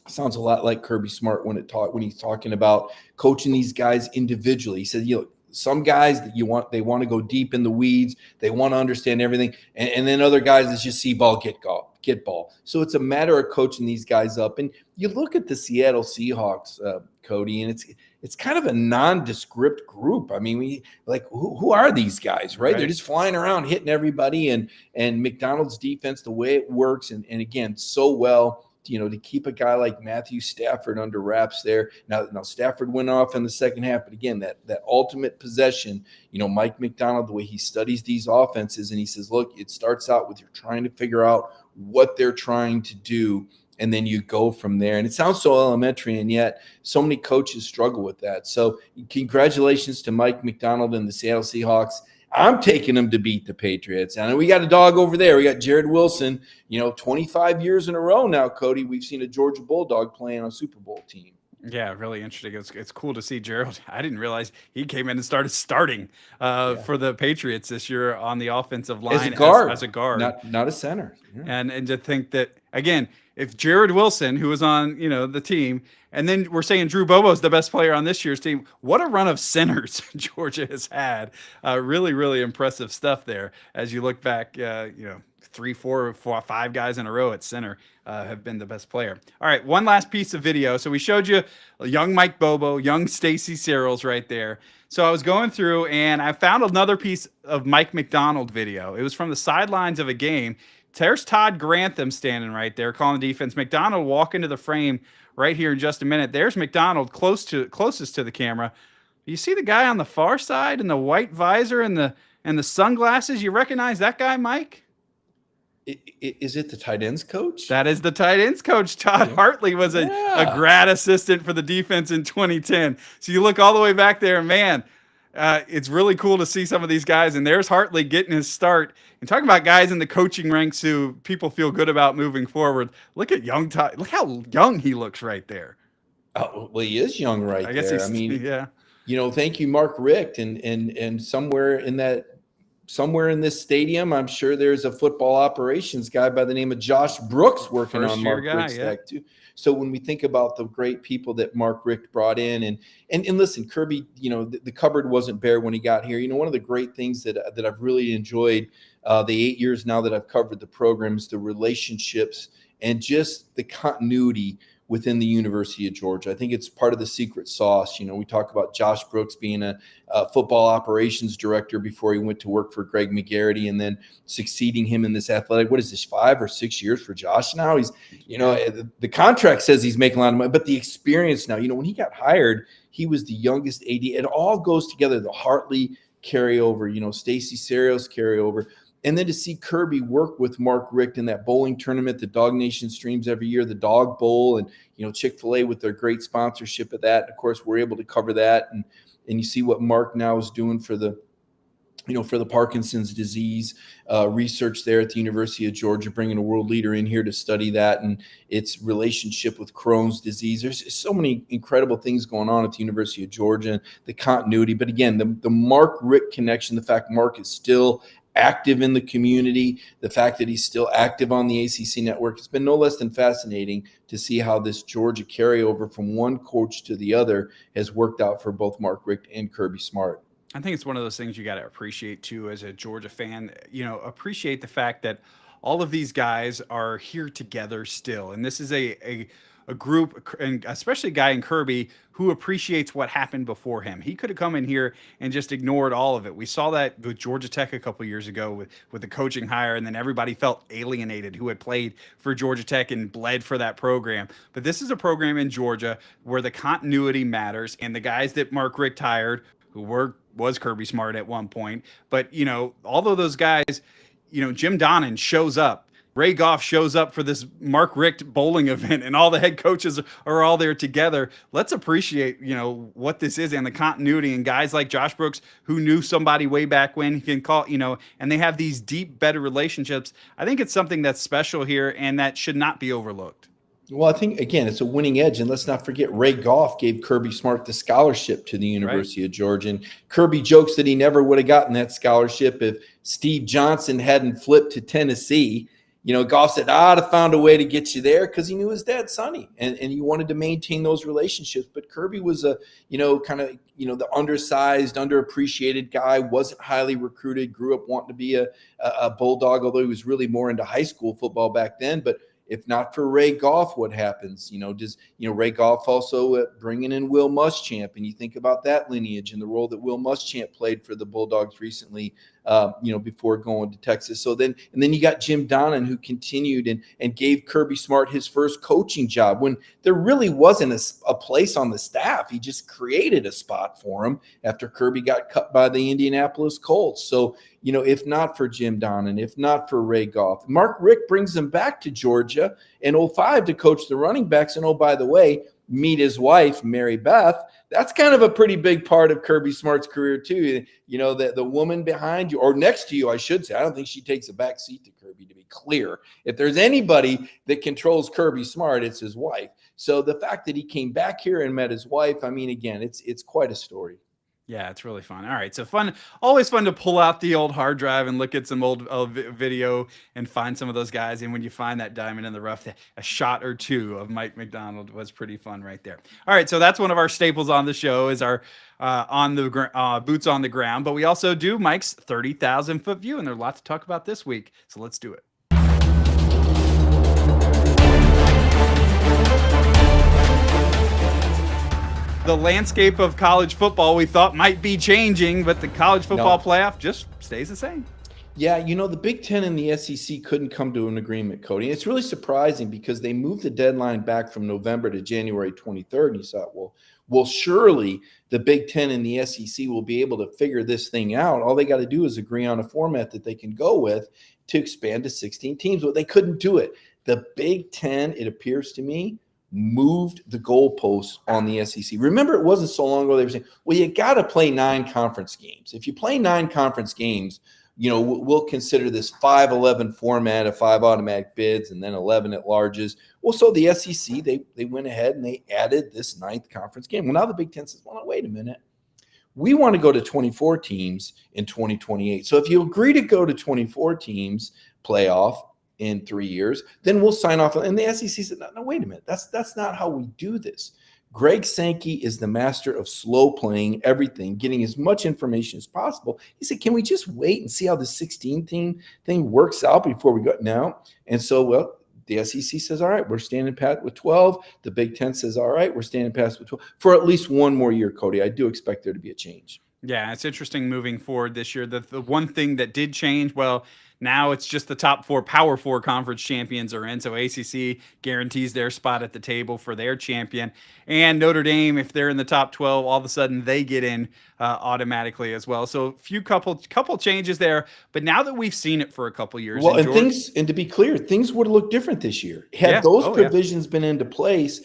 sounds a lot like Kirby Smart when he's talking about coaching these guys individually. He said, some guys that they want to go deep in the weeds. They want to understand everything. And then other guys that just see ball, get ball. So it's a matter of coaching these guys up. And you look at the Seattle Seahawks, Cody, and it's kind of a nondescript group. I mean, who are these guys, right? They're just flying around, hitting everybody. And McDonald's defense, the way it works, and again, so well, to keep a guy like Matthew Stafford under wraps there. Now Stafford went off in the second half, but again, that ultimate possession, Mike Macdonald, the way he studies these offenses, and he says, look, it starts out with you're trying to figure out what they're trying to do, and then you go from there. And it sounds so elementary, and yet so many coaches struggle with that. So congratulations to Mike Macdonald and the Seattle Seahawks. I'm taking them to beat the Patriots. And we got a dog over there. We got Jared Wilson, 25 years in a row now, Cody. We've seen a Georgia Bulldog playing on a Super Bowl team. Yeah, really interesting. It's cool to see Gerald. I didn't realize he came in and started starting for the Patriots this year on the offensive line as a guard, not a center. Yeah. And to think that, again, if Jared Wilson, who was on the team, and then we're saying Drew Bobo's the best player on this year's team, what a run of centers Georgia has had. Really, really impressive stuff there. As you look back, 3, 4, 5 guys in a row at center have been the best player. All right, one last piece of video. So we showed you young Mike Bobo, young Stacy Searles right there. So I was going through and I found another piece of Mike Macdonald video. It was from the sidelines of a game. There's Todd Grantham standing right there calling the defense. Macdonald walk into the frame right here in just a minute. There's Macdonald closest to the camera. You see the guy on the far side in the white visor and the sunglasses? You recognize that guy, Mike? Is it the tight ends coach? That is the tight ends coach. Todd Hartley was a grad assistant for the defense in 2010. So you look all the way back there, man, it's really cool to see some of these guys. And there's Hartley getting his start. And talking about guys in the coaching ranks who people feel good about moving forward. Look at young Todd. Look how young he looks right there. Oh, well, he is young right I guess there. Thank you, Mark Richt. And somewhere in this stadium, I'm sure there's a football operations guy by the name of Josh Brooks working on Mark Richt's stack too. So when we think about the great people that Mark Richt brought in, and listen, Kirby, the cupboard wasn't bare when he got here. One of the great things that I've really enjoyed the 8 years now that I've covered the program is the relationships and just the continuity within the University of Georgia. I think it's part of the secret sauce. We talk about Josh Brooks being a football operations director before he went to work for Greg McGarity and then succeeding him in this athletic. What is this, 5 or 6 years for Josh now? He's, the contract says he's making a lot of money, but the experience now, when he got hired, he was the youngest AD. It all goes together. The Hartley carryover, Stacy Searles carryover. And then to see Kirby work with Mark Richt in that bowling tournament, the DawgNation streams every year, the Dog Bowl, and Chick-fil-A with their great sponsorship of that. Of course, we're able to cover that, and you see what Mark now is doing for the Parkinson's disease research there at the University of Georgia, bringing a world leader in here to study that and its relationship with Crohn's disease. There's so many incredible things going on at the University of Georgia, and the continuity. But again, the Mark Richt connection, the fact Mark is still active in the community, the fact that he's still active on the ACC network, it's been no less than fascinating to see how this Georgia carryover from one coach to the other has worked out for both Mark Richt and Kirby Smart. I think it's one of those things you got to appreciate too as a Georgia fan. Appreciate the fact that all of these guys are here together still, and this is a group, and especially a guy in Kirby who appreciates what happened before him. He could have come in here and just ignored all of it. We saw that with Georgia Tech a couple years ago with the coaching hire, and then everybody felt alienated who had played for Georgia Tech and bled for that program. But this is a program in Georgia where the continuity matters, and the guys that Mark Richt hired, who was Kirby Smart at one point, but although those guys, Jim Donnan shows up, Ray Goff shows up for this Mark Richt bowling event, and all the head coaches are all there together. Let's appreciate, what this is and the continuity, and guys like Josh Brooks, who knew somebody way back when, he can call, and they have these deep, better relationships. I think it's something that's special here and that should not be overlooked. Well, I think, again, it's a winning edge. And let's not forget, Ray Goff gave Kirby Smart the scholarship to the University of Georgia. And Kirby jokes that he never would have gotten that scholarship if Steve Johnson hadn't flipped to Tennessee. Goff said, I'd have found a way to get you there, because he knew his dad, Sonny, and he wanted to maintain those relationships. But Kirby was the undersized, underappreciated guy, wasn't highly recruited, grew up wanting to be a Bulldog, although he was really more into high school football back then. But if not for Ray Goff, what happens? Does Ray Goff also bringing in Will Muschamp, and you think about that lineage and the role that Will Muschamp played for the Bulldogs recently, before going to Texas. So then you got Jim Donnan, who continued and gave Kirby Smart his first coaching job when there really wasn't a place on the staff. He just created a spot for him after Kirby got cut by the Indianapolis Colts. So, if not for Jim Donnan, if not for Ray Goff, Mark Richt brings them back to Georgia in 2005 to coach the running backs. And, oh, by the way, meet his wife, Mary Beth. That's kind of a pretty big part of Kirby Smart's career too. You know, the woman behind you or next to you, I should say. I don't think she takes a back seat to Kirby, to be clear. If there's anybody that controls Kirby Smart, it's his wife. So the fact that he came back here and met his wife, I mean, again, it's quite a story. Yeah, it's really fun. All right, so fun, always fun to pull out the old hard drive and look at some old video and find some of those guys. And when you find that diamond in the rough, a shot or two of Mike Macdonald was pretty fun right there. All right, so that's one of our staples on the show is our boots on the ground. But we also do Mike's 30,000 foot view, and there's a lot to talk about this week. So let's do it. The landscape of college football we thought might be changing, but the college football playoff just stays the same. Yeah, you know, the Big Ten and the SEC couldn't come to an agreement, Cody. It's really surprising because they moved the deadline back from November to January 23rd. And you thought, well, surely the Big Ten and the SEC will be able to figure this thing out. All they got to do is agree on a format that they can go with to expand to 16 teams. But they couldn't do it. The Big Ten, it appears to me, moved the goalposts on the SEC. Remember, it wasn't so long ago they were saying, well, you got to play 9 conference games. If you play 9 conference games, you know, we'll consider this 5-11 format of 5 automatic bids and then 11 at larges. Well, so the SEC, they went ahead and they added this 9th conference game. Well, now the Big Ten says, well, no, wait a minute. We want to go to 24 teams in 2028. So if you agree to go to 24 teams playoff in 3 years, then we'll sign off. And the SEC said, no, wait a minute. That's not how we do this. Greg Sankey is the master of slow playing everything, getting as much information as possible. He said, can we just wait and see how the 16 team thing works out before we go now? And so, well, the SEC says, all right, we're standing pat with 12. The Big Ten says, all right, we're standing pat with 12 for at least one more year, Cody. I do expect there to be a change. Yeah, it's interesting moving forward this year. The one thing that did change, well, now it's just the top 4 Power 4 conference champions are in. So ACC guarantees their spot at the table for their champion. And Notre Dame, if they're in the top 12, all of a sudden they get in automatically as well. So couple changes there. But now that we've seen it for a couple years. Well, and to be clear, things would have looked different this year. Had those provisions been into place,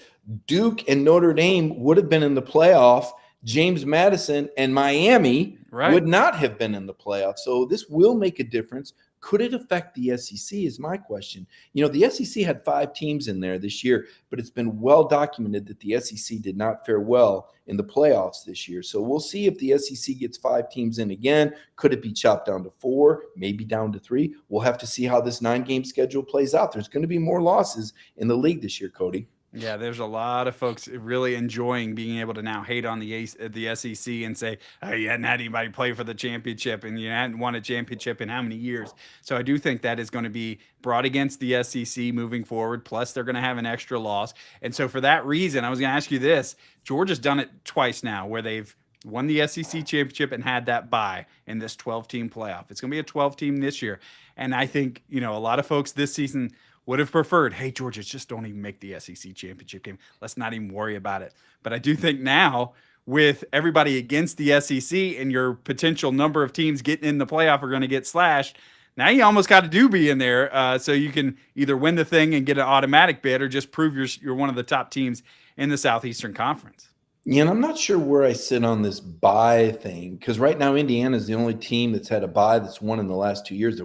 Duke and Notre Dame would have been in the playoff. James Madison and Miami would not have been in the playoffs. So this will make a difference. Could it affect the SEC is my question. You know, the SEC had 5 teams in there this year, but it's been well documented that the SEC did not fare well in the playoffs this year. So we'll see if the SEC gets 5 teams in again. Could it be chopped down to 4, maybe down to 3? We'll have to see how this 9-game schedule plays out. There's going to be more losses in the league this year, Cody. Yeah, there's a lot of folks really enjoying being able to now hate on the SEC and say, oh, you hadn't had anybody play for the championship and you hadn't won a championship in how many years. So I do think that is going to be brought against the SEC moving forward. Plus, they're going to have an extra loss. And so for that reason, I was going to ask you this. Georgia's done it twice now where they've won the SEC championship and had that bye in this 12-team playoff. It's going to be a 12-team this year. And I think, you know, a lot of folks this season would have preferred, hey, Georgia, just don't even make the SEC championship game. Let's not even worry about it. But I do think now with everybody against the SEC and your potential number of teams getting in the playoff are going to get slashed, now you almost got to be in there so you can either win the thing and get an automatic bid or just prove you're one of the top teams in the Southeastern Conference. Yeah, and I'm not sure where I sit on this bye thing because right now Indiana is the only team that's had a bye that's won in the last 2 years.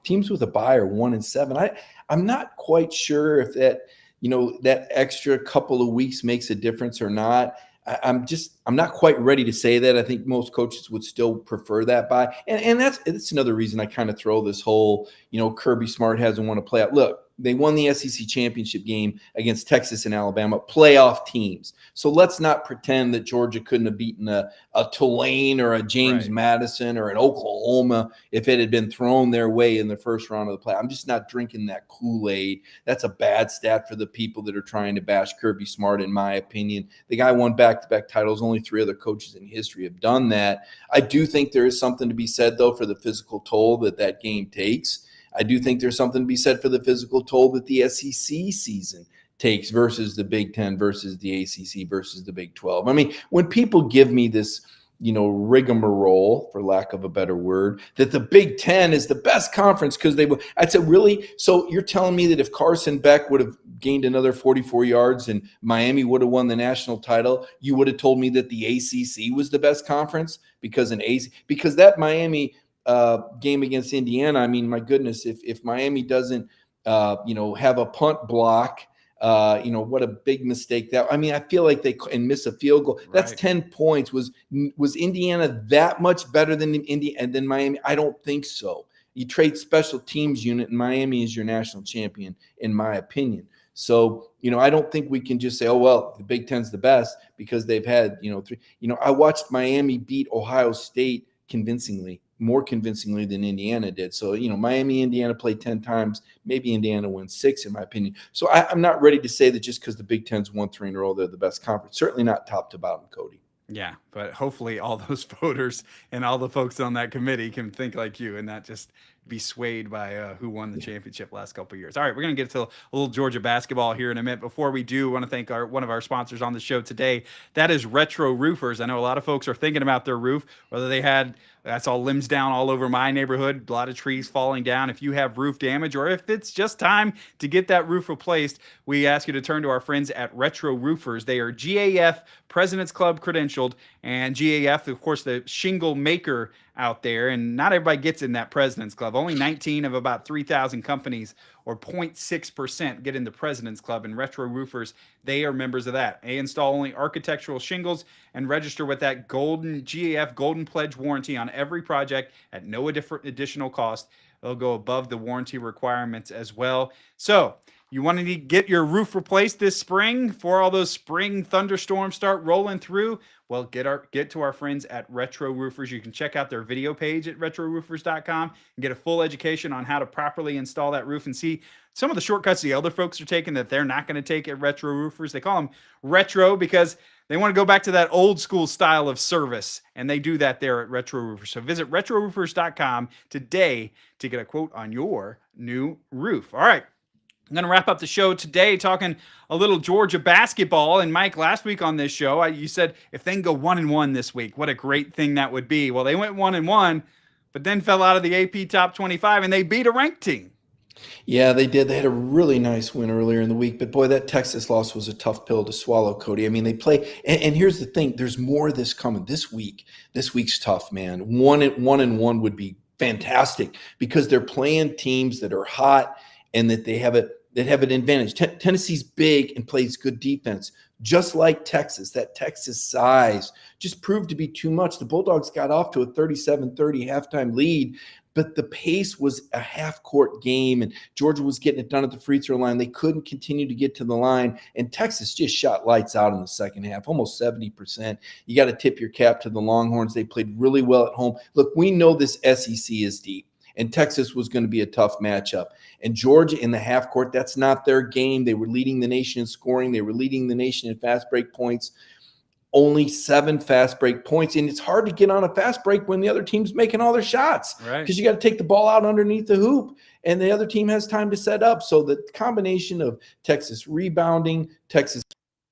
Teams with a bye are 1-7. I'm not quite sure if that, you know, that extra couple of weeks makes a difference or not. I'm not quite ready to say that. I think most coaches would still prefer that bye. And that's another reason I kind of throw this whole, you know, Kirby Smart hasn't won a playoff. Look, they won the SEC championship game against Texas and Alabama, playoff teams. So let's not pretend that Georgia couldn't have beaten a Tulane or a James Madison or an Oklahoma if it had been thrown their way in the first round of the play. I'm just not drinking that Kool-Aid. That's a bad stat for the people that are trying to bash Kirby Smart, in my opinion. The guy won back-to-back titles. Only 3 other coaches in history have done that. I do think there is something to be said, though, for the physical toll that game takes. I do think there's something to be said for the physical toll that the SEC season takes versus the Big Ten versus the ACC versus the Big 12. I mean, when people give me this rigmarole, for lack of a better word, that the Big Ten is the best conference because they would. I'd say, really? So you're telling me that if Carson Beck would have gained another 44 yards and Miami would have won the national title, you would have told me that the ACC was the best conference because that Miami game against Indiana. I mean, my goodness, if Miami doesn't, have a punt block. What a big mistake that. I mean, I feel like they miss a field goal. That's 10 points. Was Indiana that much better than than Miami? I don't think so. You trade special teams unit, and Miami is your national champion, in my opinion. So, I don't think we can just say, oh, well, the Big Ten's the best because they've had, three. I watched Miami beat Ohio State more convincingly than Indiana did. So, Miami, Indiana played 10 times. Maybe Indiana wins 6, in my opinion. So I'm not ready to say that just because the Big Ten's won 3 in a row, they're the best conference. Certainly not top to bottom, Cody. Yeah, but hopefully all those voters and all the folks on that committee can think like you and not just be swayed by who won the championship last couple of years. All right, we're going to get to a little Georgia basketball here in a minute. Before we do, I want to thank one of our sponsors on the show today. That is Retro Roofers. I know a lot of folks are thinking about their roof, whether they had I saw limbs down all over my neighborhood, a lot of trees falling down. If you have roof damage or if it's just time to get that roof replaced, we ask you to turn to our friends at Retro Roofers. They are GAF President's Club credentialed, and GAF, of course, the shingle maker out there, and not everybody gets in that President's Club. Only 19 of about 3,000 companies, or 0.6%, get in the President's Club, and Retro Roofers, they are members of that. They install only architectural shingles and register with that GAF Golden Pledge warranty on every project at no additional cost. They'll go above the warranty requirements as well. So you want to get your roof replaced this spring before all those spring thunderstorms start rolling through? Well, get to our friends at Retro Roofers. You can check out their video page at retroroofers.com and get a full education on how to properly install that roof and see some of the shortcuts the other folks are taking that they're not going to take at Retro Roofers. They call them retro because they want to go back to that old school style of service, and they do that there at Retro Roofers. So visit retroroofers.com today to get a quote on your new roof. All right. I'm going to wrap up the show today talking a little Georgia basketball. And Mike, last week on this show, you said if they can go 1-1 this week, what a great thing that would be. Well, they went 1-1, but then fell out of the AP Top 25, and they beat a ranked team. Yeah, they did. They had a really nice win earlier in the week, but boy, that Texas loss was a tough pill to swallow, Cody. I mean, they play, and here's the thing: there's more of this coming this week. This week's tough, man. 1-1 would be fantastic because they're playing teams that are hot and that they have an advantage. Tennessee's big and plays good defense, just like Texas. That Texas size just proved to be too much. The Bulldogs got off to a 37-30 halftime lead, but the pace was a half-court game, and Georgia was getting it done at the free throw line. They couldn't continue to get to the line, and Texas just shot lights out in the second half, almost 70%. You got to tip your cap to the Longhorns. They played really well at home. Look, we know this SEC is deep, and Texas was going to be a tough matchup. And Georgia in the half court, that's not their game. They were leading the nation in scoring. They were leading the nation in fast break points. Only 7 fast break points. And it's hard to get on a fast break when the other team's making all their shots. Right. Because you got to take the ball out underneath the hoop, and the other team has time to set up. So the combination of Texas rebounding, Texas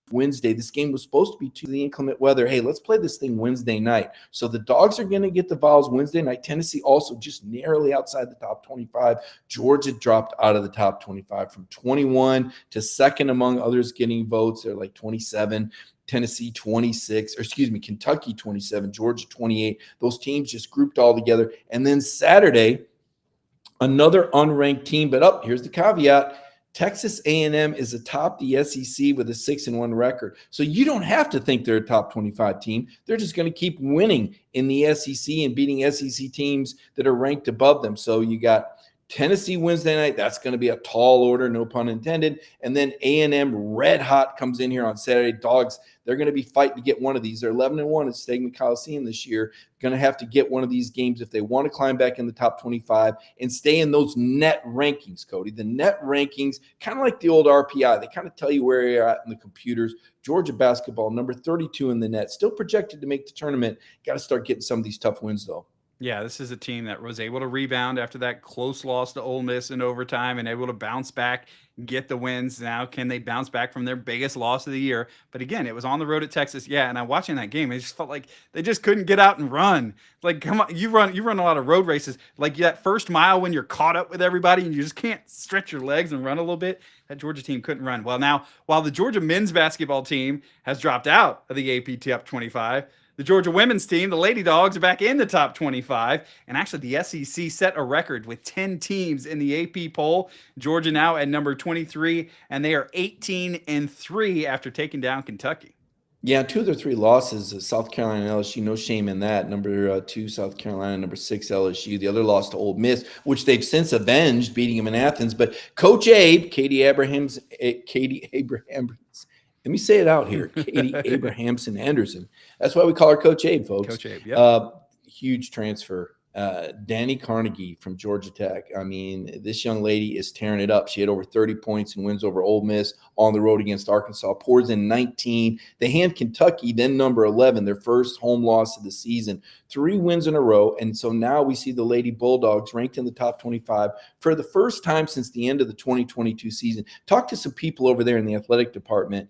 Wednesday. This game was supposed to be to the inclement weather. Hey, let's play this thing Wednesday night. So the Dogs are going to get the Vols Wednesday night. Tennessee also just narrowly outside the top 25. Georgia dropped out of the top 25 from 21 to second among others getting votes. They're like 27. Tennessee 26, or excuse me, Kentucky 27, Georgia 28. Those teams just grouped all together. And then Saturday, another unranked team. But here's the caveat. Texas A&M is atop the SEC with a 6-1 record. So you don't have to think they're a top 25 team. They're just going to keep winning in the SEC and beating SEC teams that are ranked above them. So you got Tennessee Wednesday night. That's going to be a tall order, no pun intended. And then A&M red hot comes in here on Saturday. Dogs, they're going to be fighting to get one of these. They're 11-1 at Stegman Coliseum this year. Going to have to get one of these games if they want to climb back in the top 25 and stay in those net rankings, Cody. The net rankings, kind of like the old RPI. They kind of tell you where you're at in the computers. Georgia basketball, number 32 in the net. Still projected to make the tournament. Got to start getting some of these tough wins, though. Yeah, this is a team that was able to rebound after that close loss to Ole Miss in overtime and able to bounce back get the wins now? Can they bounce back from their biggest loss of the year? But again, it was on the road at Texas. Yeah, and I'm watching that game. It just felt like they just couldn't get out and run. Like, come on, you run a lot of road races. Like that first mile when you're caught up with everybody and you just can't stretch your legs and run a little bit. That Georgia team couldn't run. Well, now, while the Georgia men's basketball team has dropped out of the AP Top 25, the Georgia women's team, the Lady Dogs, are back in the top 25. And actually, the SEC set a record with 10 teams in the AP poll. Georgia now at number 23, and they are 18-3 after taking down Kentucky. Yeah, 2 of their 3 losses, South Carolina and LSU, no shame in that. Number 2, South Carolina, number 6, LSU. The other loss to Ole Miss, which they've since avenged, beating them in Athens. But Coach Abe, Katie Abrahamson, let me say it out here, Katie Abrahamson Anderson. That's why we call her Coach Abe, folks. Coach Abe, yeah. Huge transfer. Danny Carnegie from Georgia Tech. I mean, this young lady is tearing it up. She had over 30 points and wins over Ole Miss on the road against Arkansas. Pours in 19. They hand Kentucky, then number 11, their first home loss of the season. 3 wins in a row. And so now we see the Lady Bulldogs ranked in the top 25 for the first time since the end of the 2022 season. Talked to some people over there in the athletic department,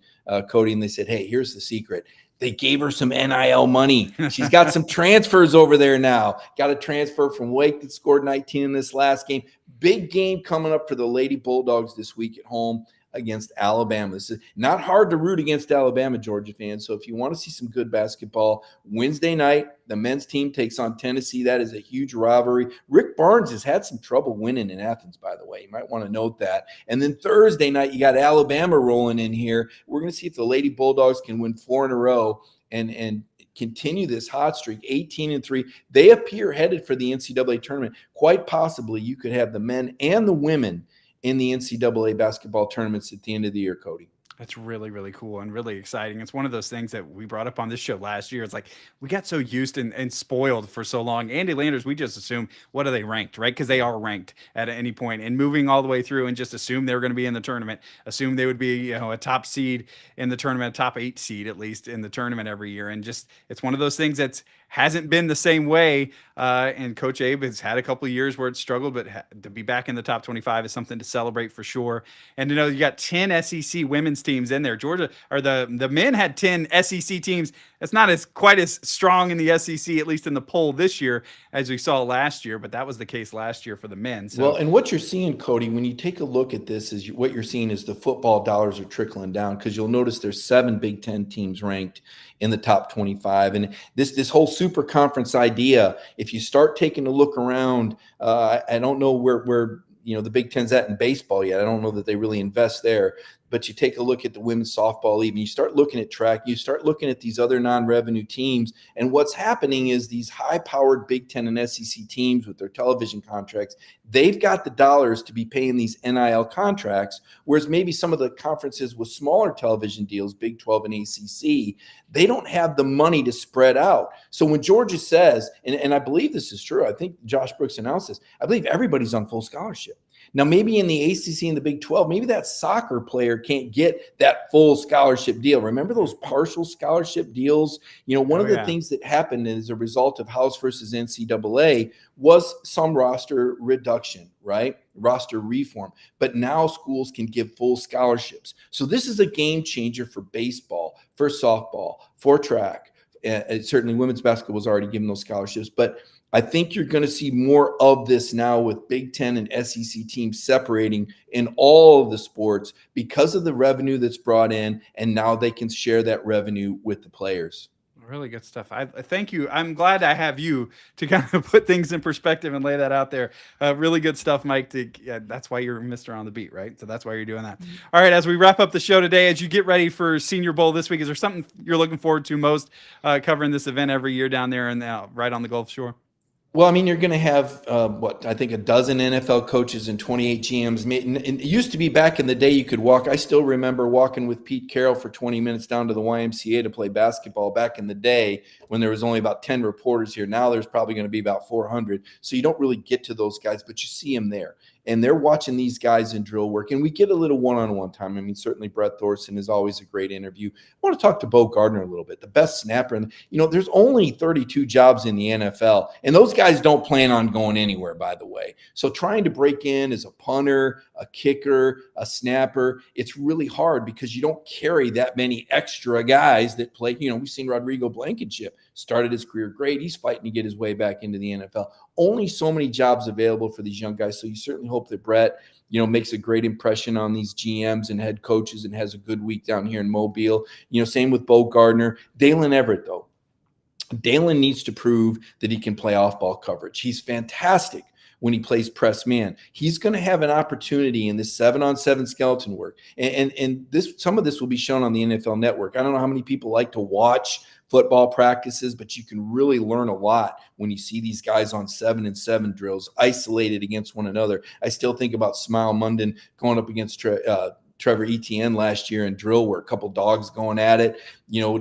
Cody, and they said, hey, here's the secret. They gave her some NIL money. She's got some transfers over there now. Got a transfer from Wake that scored 19 in this last game. Big game coming up for the Lady Bulldogs this week at home against Alabama. This is not hard to root against Alabama, Georgia fans. So if you want to see some good basketball, Wednesday night, the men's team takes on Tennessee. That is a huge rivalry. Rick Barnes has had some trouble winning in Athens, by the way. You might want to note that. And then Thursday night, you got Alabama rolling in here. We're going to see if the Lady Bulldogs can win 4 in a row and continue this hot streak, 18-3. They appear headed for the NCAA tournament. Quite possibly you could have the men and the women in the NCAA basketball tournaments at the end of the year, Cody. That's really, really cool and really exciting. It's one of those things that we brought up on this show last year. It's like we got so used and spoiled for so long. Andy Landers, we just assume, what are they ranked, right? Because they are ranked at any point. And moving all the way through and just assume they were going to be in the tournament, assume they would be, a top seed in the tournament, a top 8 seed at least in the tournament every year. And just it's one of those things that's hasn't been the same way. And Coach Abe has had a couple of years where it struggled, but to be back in the top 25 is something to celebrate for sure. And you got 10 SEC women's teams in there. Georgia, or the men had 10 SEC teams. That's not quite as strong in the SEC, at least in the poll this year, as we saw last year. But that was the case last year for the men. So. Well, and what you're seeing, Cody, when you take a look at this, is what you're seeing is the football dollars are trickling down, because you'll notice there's 7 Big Ten teams ranked in the top 25. And this whole super conference idea, if you start taking a look around, I don't know where the Big Ten's at in baseball yet. I don't know that they really invest there. But you take a look at the women's softball, even you start looking at track, you start looking at these other non-revenue teams. And what's happening is these high-powered Big Ten and SEC teams with their television contracts, they've got the dollars to be paying these NIL contracts, whereas maybe some of the conferences with smaller television deals, Big 12 and ACC, they don't have the money to spread out. So when Georgia says, and I believe this is true, I think Josh Brooks announced this, I believe everybody's on full scholarship. Now, maybe in the ACC and the Big 12, maybe that soccer player can't get that full scholarship deal. Remember those partial scholarship deals? One of the things that happened as a result of House versus NCAA was some roster reduction, right? Roster reform. But now schools can give full scholarships. So this is a game changer for baseball, for softball, for track. Certainly women's basketball was already given those scholarships, but I think you're going to see more of this now with Big Ten and SEC teams separating in all of the sports because of the revenue that's brought in, and now they can share that revenue with the players. Really good stuff. I thank you. I'm glad I have you to kind of put things in perspective and lay that out there. Really good stuff, Mike. That's why you're Mr. On the Beat, right? So that's why you're doing that. All right, as we wrap up the show today, as you get ready for Senior Bowl this week, is there something you're looking forward to most covering this event every year down there and right on the Gulf Shore? Well, I mean, you're going to have, I think a dozen NFL coaches and 28 GMs. And it used to be back in the day you could walk. I still remember walking with Pete Carroll for 20 minutes down to the YMCA to play basketball back in the day when there was only about 10 reporters here. Now there's probably going to be about 400. So you don't really get to those guys, but you see them there. and they're watching these guys in drill work, and we get a little one-on-one time. I mean, certainly Brett Thorson is always a great interview. I want to talk to Bo Gardner a little bit, the best snapper. And, there's only 32 jobs in the NFL, and those guys don't plan on going anywhere, by the way. So trying to break in as a punter, a kicker, a snapper, it's really hard because you don't carry that many extra guys that play. We've seen Rodrigo Blankenship started his career great. He's fighting to get his way back into the NFL. Only so many jobs available for these young guys. So you certainly hope that Brett, makes a great impression on these GMs and head coaches and has a good week down here in Mobile. Same with Bo Gardner. Dalen Everett, though. Dalen needs to prove that he can play off-ball coverage. He's fantastic when he plays press man. He's going to have an opportunity in this 7-on-7 skeleton work. And some of this will be shown on the NFL Network. I don't know how many people like to watch football practices, but you can really learn a lot when you see these guys on 7-and-7 drills isolated against one another. I still think about Smile Munden going up against Trevor Etienne last year in drill work, a couple dogs going at it.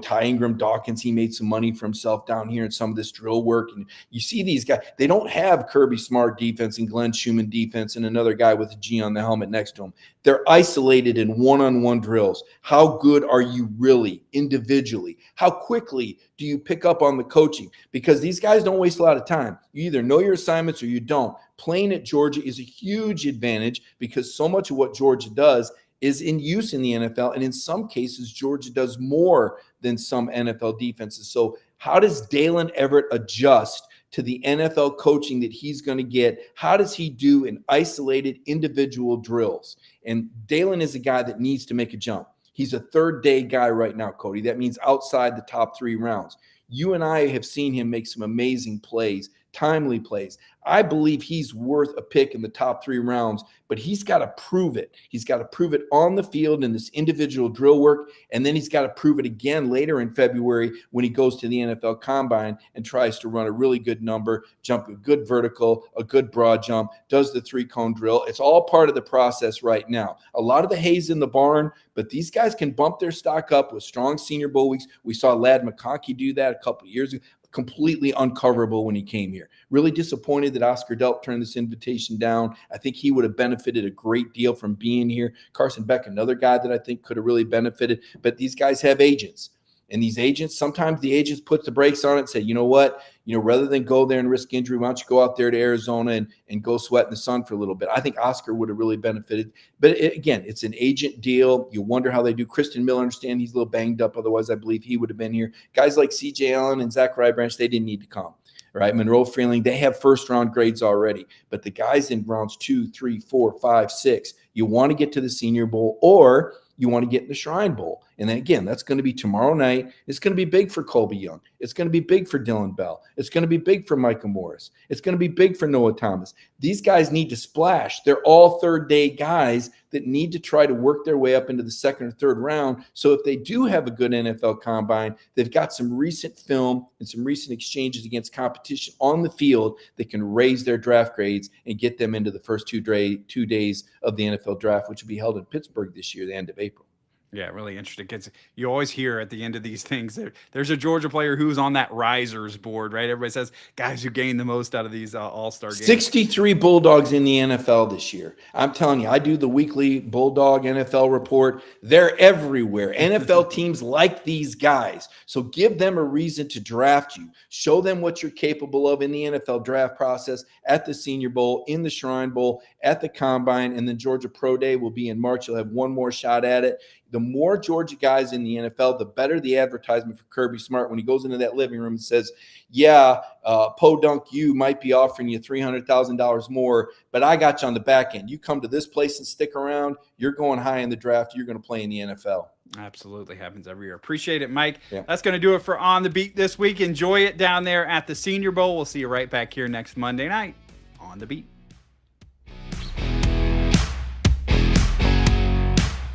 Ty Ingram Dawkins, he made some money for himself down here in some of this drill work. And you see these guys, they don't have Kirby Smart defense and Glenn Schumann defense and another guy with a G on the helmet next to him. They're isolated in one-on-one drills. How good are you really individually? How quickly do you pick up on the coaching? Because these guys don't waste a lot of time. You either know your assignments or you don't. Playing at Georgia is a huge advantage because so much of what Georgia does is in use in the NFL. And in some cases, Georgia does more than some NFL defenses. So how does Dalen Everett adjust to the NFL coaching that he's going to get? How does he do in isolated individual drills? And Dalen is a guy that needs to make a jump. He's a third-day guy right now, Cody. That means outside the top 3 rounds. You and I have seen him make some amazing plays, timely plays. I believe he's worth a pick in the top 3 rounds, but he's got to prove it. He's got to prove it on the field in this individual drill work, and then he's got to prove it again later in February when he goes to the NFL Combine and tries to run a really good number, jump a good vertical, a good broad jump, does the 3-cone drill. It's all part of the process right now. A lot of the hay's in the barn, but these guys can bump their stock up with strong Senior Bowl weeks. We saw Ladd McConkey do that a couple of years ago. Completely uncoverable when he came here. Really disappointed that Oscar Delp turned this invitation down. I think he would have benefited a great deal from being here. Carson Beck, another guy that I think could have really benefited. But these guys have agents. And these agents, sometimes the agents put the brakes on it and say, you know what, rather than go there and risk injury, why don't you go out there to Arizona and go sweat in the sun for a little bit? I think Oscar would have really benefited. But again, it's an agent deal. You wonder how they do. Kristen Miller, understand he's a little banged up. Otherwise, I believe he would have been here. Guys like C.J. Allen and Zachariah Branch, they didn't need to come. Right? Monroe Freeling, they have first-round grades already. But the guys in rounds 2, 3, 4, 5, 6, you want to get to the Senior Bowl or you want to get in the Shrine Bowl. And then again, that's going to be tomorrow night. It's going to be big for Colby Young. It's going to be big for Dylan Bell. It's going to be big for Micah Morris. It's going to be big for Noah Thomas. These guys need to splash. They're all third-day guys that need to try to work their way up into the second or third round. So if they do have a good NFL Combine, they've got some recent film and some recent exchanges against competition on the field that can raise their draft grades and get them into the first 2 days of the NFL Draft, which will be held in Pittsburgh this year, the end of April. Yeah, really interesting. Because you always hear at the end of these things, there's a Georgia player who's on that risers board, right? Everybody says guys who gain the most out of these all-star games. 63 Bulldogs in the NFL this year. I'm telling you, I do the weekly Bulldog NFL report. They're everywhere. NFL teams like these guys. So give them a reason to draft you. Show them what you're capable of in the NFL draft process, at the Senior Bowl, in the Shrine Bowl, at the Combine, and then Georgia Pro Day will be in March. You'll have one more shot at it. The more Georgia guys in the NFL, the better the advertisement for Kirby Smart when he goes into that living room and says, yeah, Podunk, you might be offering you $300,000 more, but I got you on the back end. You come to this place and stick around, you're going high in the draft, you're going to play in the NFL. Absolutely. Happens every year. Appreciate it, Mike. Yeah. That's going to do it for On the Beat this week. Enjoy it down there at the Senior Bowl. We'll see you right back here next Monday night on the Beat.